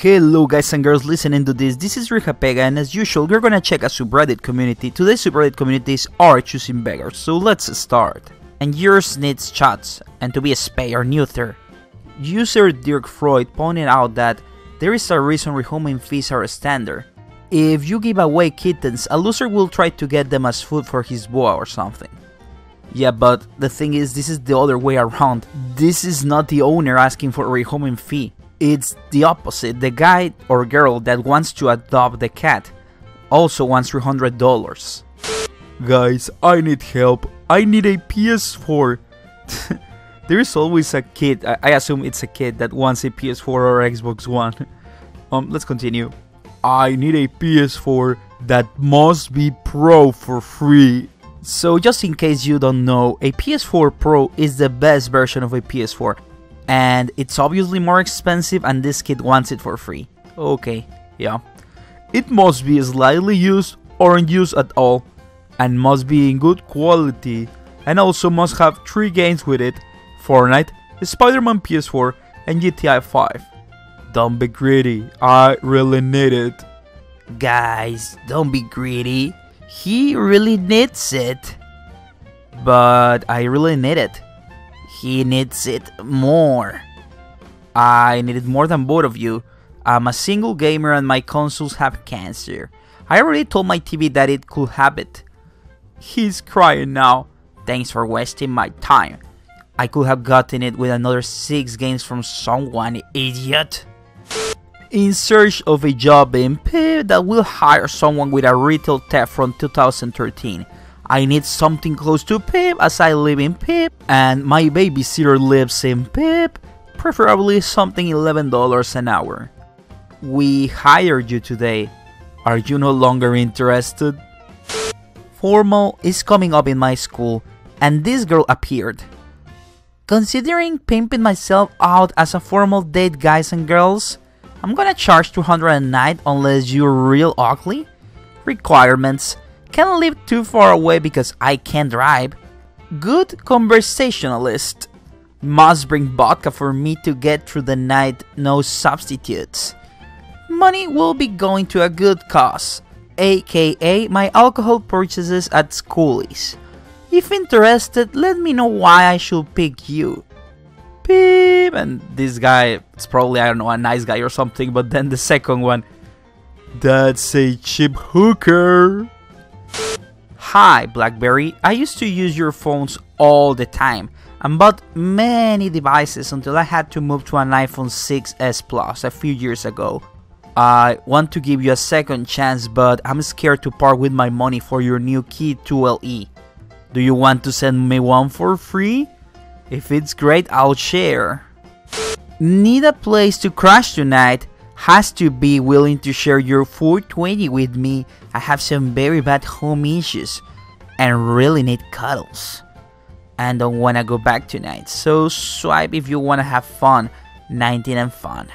Hello guys and girls listening to this is Rihapega, and as usual we're gonna check a subreddit community. Today's subreddit communities are choosing beggars, so let's start. And yours needs shots, and to be a spay or neuter. User Dirk Freud pointed out that there is a reason rehoming fees are standard. If you give away kittens, a loser will try to get them as food for his boa or something. Yeah, but the thing is, this is the other way around. This is not the owner asking for a rehoming fee. It's the opposite. The guy or girl that wants to adopt the cat also wants $300. Guys, I need help. I need a PS4. There is always a kid, I assume it's a kid that wants a PS4 or Xbox One. Let's continue. I need a PS4 that must be Pro for free. So just in case you don't know, a PS4 Pro is the best version of a PS4. And it's obviously more expensive, and this kid wants it for free. Okay, yeah. It must be slightly used or unused at all, and must be in good quality, and also must have 3 games with it: Fortnite, Spider-Man PS4, and GTA 5. Don't be greedy, I really need it. Guys, don't be greedy. He really needs it. But I really need it. He needs it more. I need it more than both of you. I'm a single gamer and my consoles have cancer. I already told my TV that it could have it. He's crying now. Thanks for wasting my time. I could have gotten it with another 6 games from someone, idiot. In search of a job in PIP that will hire someone with a retail tech from 2013. I need something close to PIP as I live in PIP and my babysitter lives in PIP, preferably something $11 an hour. We hired you today. Are you no longer interested? Formal is coming up in my school and this girl appeared. Considering pimping myself out as a formal date, guys and girls, I'm gonna charge $200 a night unless you're real ugly. Requirements: can't live too far away because I can't drive. Good conversationalist. Must bring vodka for me to get through the night, no substitutes. Money will be going to a good cause, aka my alcohol purchases at schoolies. If interested, let me know why I should pick you. Beep. And this guy, it's probably, I don't know, a nice guy or something, but then the second one, that's a cheap hooker. Hi BlackBerry, I used to use your phones all the time and bought many devices until I had to move to an iPhone 6s Plus a few years ago. I want to give you a second chance, but I'm scared to part with my money for your new Key 2LE. Do you want to send me one for free? If it's great, I'll share. Need a place to crash tonight? Has to be willing to share your 420 with me. I have some very bad home issues and really need cuddles. And don't wanna go back tonight, so swipe if you wanna have fun. 19 and fun.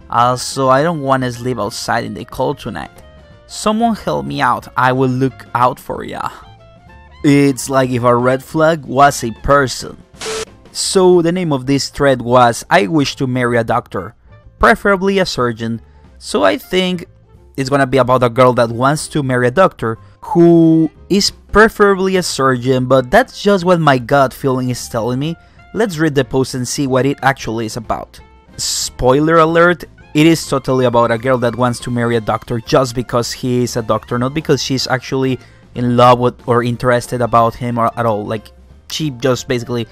Also, I don't wanna sleep outside in the cold tonight. Someone help me out, I will look out for ya. It's like if a red flag was a person. So the name of this thread was I wish to marry a doctor, preferably a surgeon. So I think it's gonna be about a girl that wants to marry a doctor who is preferably a surgeon, but that's just what my gut feeling is telling me. Let's read the post and see what it actually is about. Spoiler alert, it is totally about a girl that wants to marry a doctor just because he is a doctor, not because she's actually in love with or interested about him or at all. Like, she just basically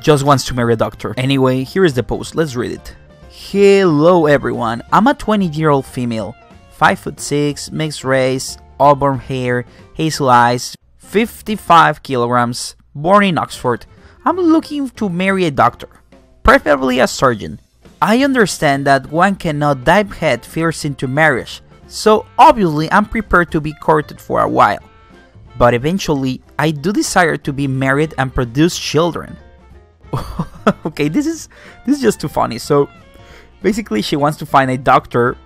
just wants to marry a doctor. Anyway, here is the post, let's read it. Hello everyone, I'm a 20-year-old female, 5'6", mixed race, auburn hair, hazel eyes, 55 kilograms, born in Oxford. I'm looking to marry a doctor, preferably a surgeon. I understand that one cannot dive head first into marriage, so obviously I'm prepared to be courted for a while. But eventually, I do desire to be married and produce children. Okay, this is just too funny. So basically she wants to find a doctor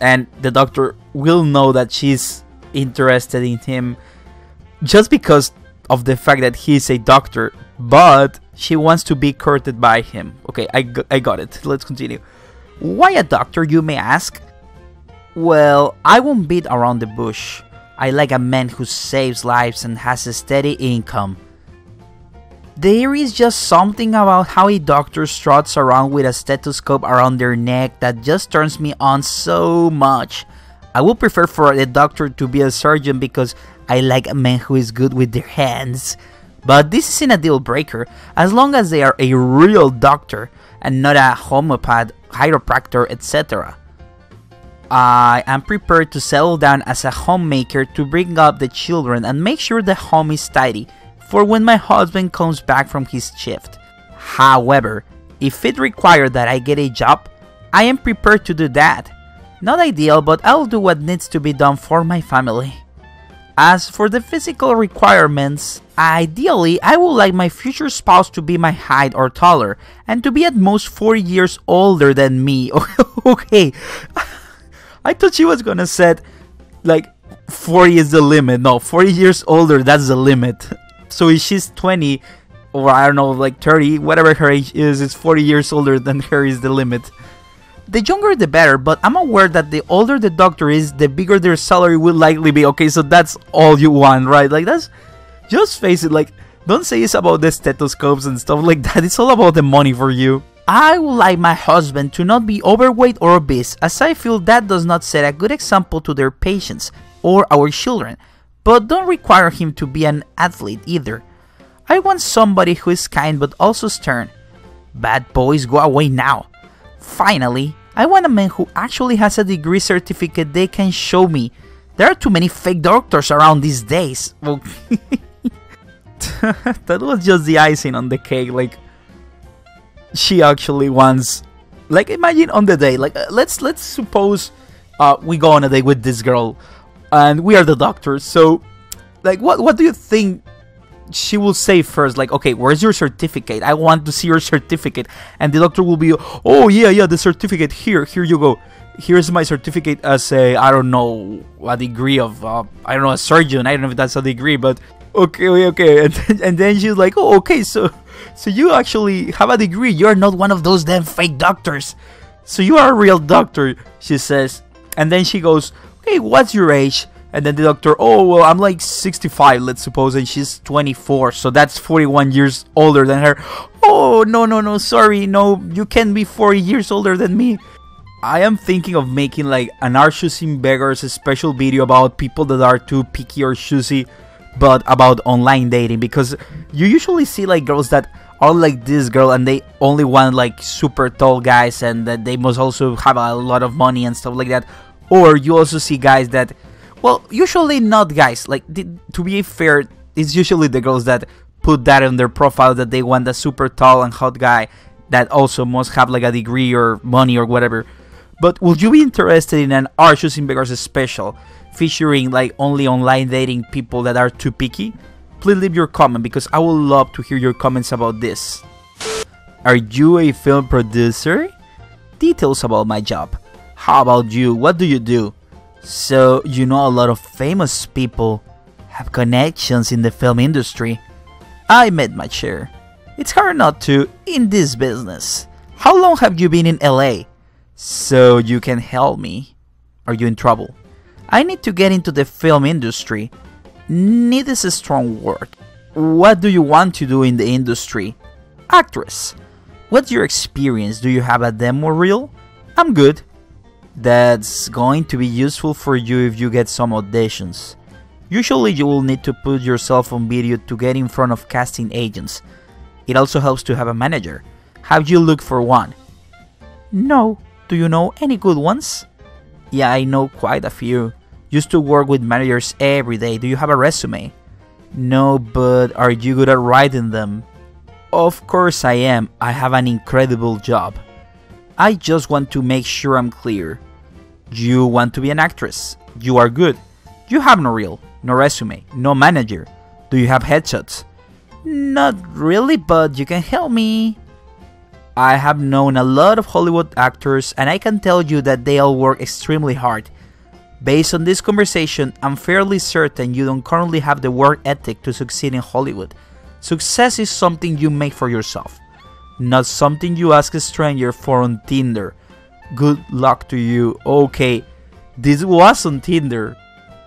and the doctor will know that she's interested in him just because of the fact that he's a doctor, but she wants to be courted by him. Okay, I got it. Let's continue. Why a doctor, you may ask? Well, I won't beat around the bush. I like a man who saves lives and has a steady income. There is just something about how a doctor struts around with a stethoscope around their neck that just turns me on so much. I would prefer for a doctor to be a surgeon because I like a man who is good with their hands. But this isn't a deal breaker as long as they are a real doctor and not a homeopath, chiropractor, etc. I am prepared to settle down as a homemaker to bring up the children and make sure the home is tidy for when my husband comes back from his shift. However, if it requires that I get a job, I am prepared to do that. Not ideal, but I'll do what needs to be done for my family. As for the physical requirements, ideally I would like my future spouse to be my height or taller and to be at most 40 years older than me. Okay, I thought she was gonna set like 40 is the limit. No, 40 years older, that's the limit. So if she's 20 or I don't know, like 30, whatever her age is, it's 40 years older than her is the limit. The younger the better, but I'm aware that the older the doctor is, the bigger their salary will likely be. Okay, so that's all you want, right? Like that's, just face it, like don't say it's about the stethoscopes and stuff like that. It's all about the money for you. I would like my husband to not be overweight or obese, as I feel that does not set a good example to their patients or our children, but don't require him to be an athlete either. I want somebody who is kind but also stern. Bad boys go away now. Finally, I want a man who actually has a degree certificate they can show me. There are too many fake doctors around these days. Well, that was just the icing on the cake. Like, she actually wants, like, imagine on the day, like, let's suppose we go on a date with this girl and we are the doctors. So, like, what do you think she will say first? Like, okay, where's your certificate? I want to see your certificate. And the doctor will be, oh yeah, the certificate, here you go. Here's my certificate as a, I don't know, a degree of, I don't know, a surgeon. I don't know if that's a degree, but okay. And then she's like, oh, okay, so you actually have a degree. You're not one of those damn fake doctors. So you are a real doctor, she says. And then she goes, okay, what's your age? And then the doctor, oh, well, I'm like 65, let's suppose, and she's 24, so that's 41 years older than her. Oh, no, sorry, no, you can't be 40 years older than me. I am thinking of making like an Our Choosing Beggars special video about people that are too picky or choosy, but about online dating, because you usually see like girls that are like this girl and they only want like super tall guys and that they must also have a lot of money and stuff like that. Or you also see guys that, well, usually not guys, like, to be fair, it's usually the girls that put that on their profile, that they want a super tall and hot guy that also must have like a degree or money or whatever. But would you be interested in an Our Choosing Beggars special featuring like only online dating people that are too picky? Please leave your comment because I would love to hear your comments about this. Are you a film producer? Details about my job. How about you? What do you do? So, you know, a lot of famous people have connections in the film industry. I met my share. It's hard not to in this business. How long have you been in LA? So you can help me. Are you in trouble? I need to get into the film industry. Need is a strong word. What do you want to do in the industry? Actress. What's your experience? Do you have a demo reel? I'm good. That's going to be useful for you if you get some auditions. Usually you will need to put yourself on video to get in front of casting agents. It also helps to have a manager. Have you looked for one? No. Do you know any good ones? Yeah, I know quite a few. Used to work with managers every day. Do you have a resume? No, but are you good at writing them? Of course I am. I have an incredible job. I just want to make sure I'm clear. You want to be an actress. You are good. You have no reel, no resume, no manager. Do you have headshots? Not really, but you can help me. I have known a lot of Hollywood actors and I can tell you that they all work extremely hard. Based on this conversation, I'm fairly certain you don't currently have the work ethic to succeed in Hollywood. Success is something you make for yourself, not something you ask a stranger for on Tinder. Good luck to you. Okay, This was on Tinder.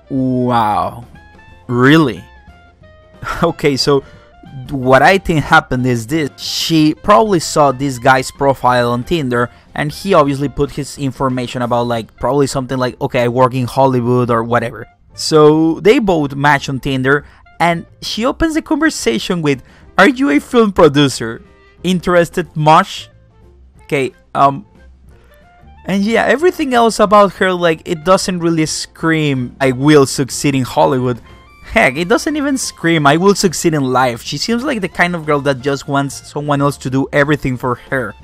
Wow. Really? Okay, so what I think happened is this. She probably saw this guy's profile on Tinder, and he obviously put his information about like probably something like, okay, I work in Hollywood or whatever. So they both match on Tinder, and she opens the conversation with, are you a film producer? Interested much? Okay, and yeah, everything else about her, like, it doesn't really scream, I will succeed in Hollywood. Heck, it doesn't even scream, I will succeed in life. She seems like the kind of girl that just wants someone else to do everything for her.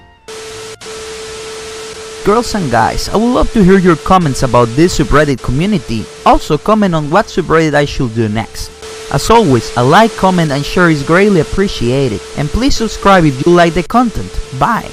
Girls and guys, I would love to hear your comments about this subreddit community. Also, comment on what subreddit I should do next. As always, a like, comment and share is greatly appreciated. And please subscribe if you like the content. Bye!